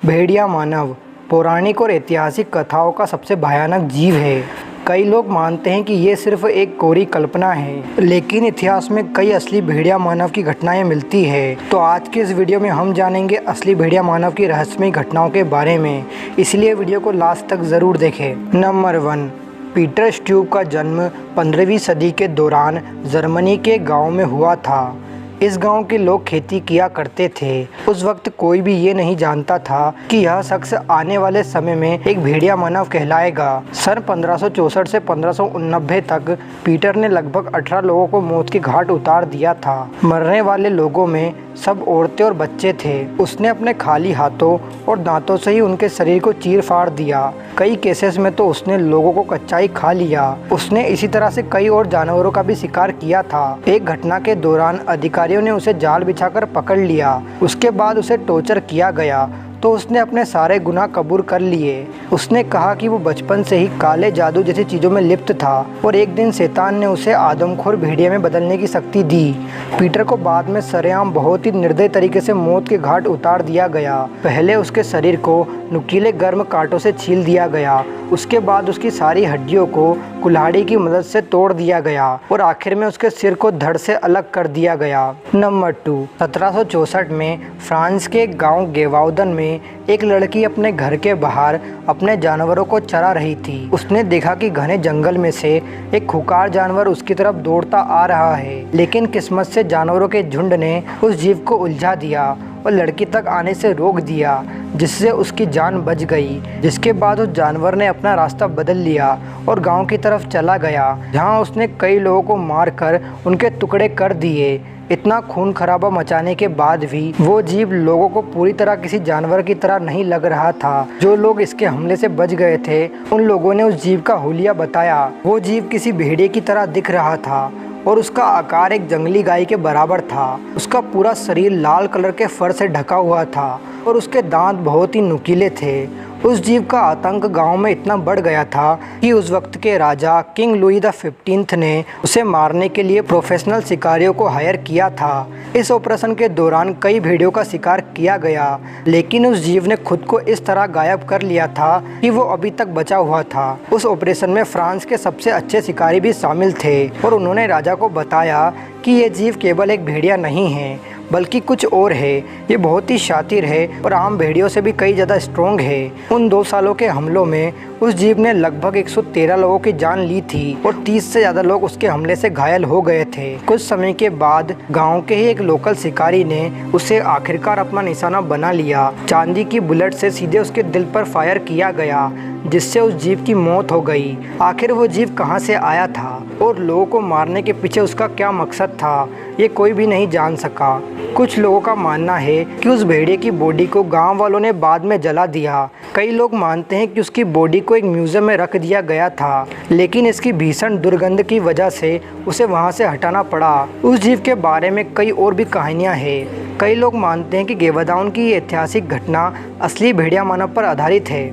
भेड़िया मानव पौराणिक और ऐतिहासिक कथाओं का सबसे भयानक जीव है। कई लोग मानते हैं कि ये सिर्फ एक कोरी कल्पना है, लेकिन इतिहास में कई असली भेड़िया मानव की घटनाएं मिलती है। तो आज के इस वीडियो में हम जानेंगे असली भेड़िया मानव की रहस्यमयी घटनाओं के बारे में, इसलिए वीडियो को लास्ट तक ज़रूर देखें। नंबर 1, पीटर स्ट्यूप का जन्म 15वीं सदी के दौरान जर्मनी के गाँव में हुआ था। इस गांव के लोग खेती किया करते थे। उस वक्त कोई भी ये नहीं जानता था कि यह शख्स आने वाले समय में एक भेड़िया मानव कहलाएगा। सन 1564 से 1589 तक पीटर ने लगभग 18 लोगों को मौत के घाट उतार दिया था। मरने वाले लोगों में सब औरतें और बच्चे थे। उसने अपने खाली हाथों और दांतों से ही उनके शरीर को चीर फाड़ दिया। कई केसेस में तो उसने लोगों को कच्चा ही खा लिया। उसने इसी तरह से कई और जानवरों का भी शिकार किया था। एक घटना के दौरान अधिकारियों ने उसे जाल बिछाकर पकड़ लिया। उसके बाद उसे टॉर्चर किया गया तो उसने अपने सारे गुनाह कबूल कर लिए। उसने कहा कि वो बचपन से ही काले जादू जैसी चीज़ों में लिप्त था और एक दिन शैतान ने उसे आदमखोर भेड़िया में बदलने की शक्ति दी। पीटर को बाद में सरेआम बहुत ही निर्दयी तरीके से मौत के घाट उतार दिया गया। पहले उसके शरीर को नुकीले गर्म कांटों से छील दिया गया, उसके बाद उसकी सारी हड्डियों को कुल्हाड़ी की मदद से तोड़ दिया गया और आखिर में उसके सिर को धड़ से अलग कर दिया गया। नंबर 2, 1764 में फ्रांस के गांव गेवाउदन में एक लड़की अपने घर के बाहर अपने जानवरों को चरा रही थी। उसने देखा कि घने जंगल में से एक खुंखार जानवर उसकी तरफ दौड़ता आ रहा है, लेकिन किस्मत से जानवरों के झुंड ने उस जीव को उलझा दिया और लड़की तक आने से रोक दिया, जिससे उसकी जान बच गई। जिसके बाद उस जानवर ने अपना रास्ता बदल लिया और गांव की तरफ चला गया, जहां उसने कई लोगों को मारकर उनके टुकड़े कर दिए। इतना खून खराबा मचाने के बाद भी वो जीव लोगों को पूरी तरह किसी जानवर की तरह नहीं लग रहा था। जो लोग इसके हमले से बच गए थे, उन लोगों ने उस जीव का हुलिया बताया। वो जीव किसी भेड़िए की तरह दिख रहा था और उसका आकार एक जंगली गाय के बराबर था। उसका पूरा शरीर लाल कलर के फर से ढका हुआ था और उसके दांत बहुत ही नुकीले थे। उस जीव का आतंक गांव में इतना बढ़ गया था कि उस वक्त के राजा किंग लुई द 15 ने उसे मारने के लिए प्रोफेशनल शिकारियों को हायर किया था। इस ऑपरेशन के दौरान कई भेड़ियों का शिकार किया गया, लेकिन उस जीव ने खुद को इस तरह गायब कर लिया था कि वो अभी तक बचा हुआ था। उस ऑपरेशन में फ्रांस के सबसे अच्छे शिकारी भी शामिल थे और उन्होंने राजा को बताया कि ये जीव केवल एक भेड़िया नहीं है, बल्कि कुछ और है। ये बहुत ही शातिर है और आम भेड़ियों से भी कई ज़्यादा स्ट्रॉन्ग है। उन 2 सालों के हमलों में उस जीव ने लगभग 113 लोगों की जान ली थी और 30 से ज़्यादा लोग उसके हमले से घायल हो गए थे। कुछ समय के बाद गांव के ही एक लोकल शिकारी ने उसे आखिरकार अपना निशाना बना लिया। चांदी की बुलेट से सीधे उसके दिल पर फायर किया गया, जिससे उस जीव की मौत हो गई। आखिर वो जीव कहां से आया था और लोगों को मारने के पीछे उसका क्या मकसद था, ये कोई भी नहीं जान सका। कुछ लोगों का मानना है कि उस भेड़िए की बॉडी को गांव वालों ने बाद में जला दिया। कई लोग मानते हैं कि उसकी बॉडी को एक म्यूजियम में रख दिया गया था, लेकिन इसकी भीषण दुर्गंध की वजह से उसे वहां से हटाना पड़ा। उस जीव के बारे में कई और भी कहानियां हैं। कई लोग मानते हैं कि गेवदाउन की ये ऐतिहासिक घटना असली भेड़िया मानव पर आधारित है।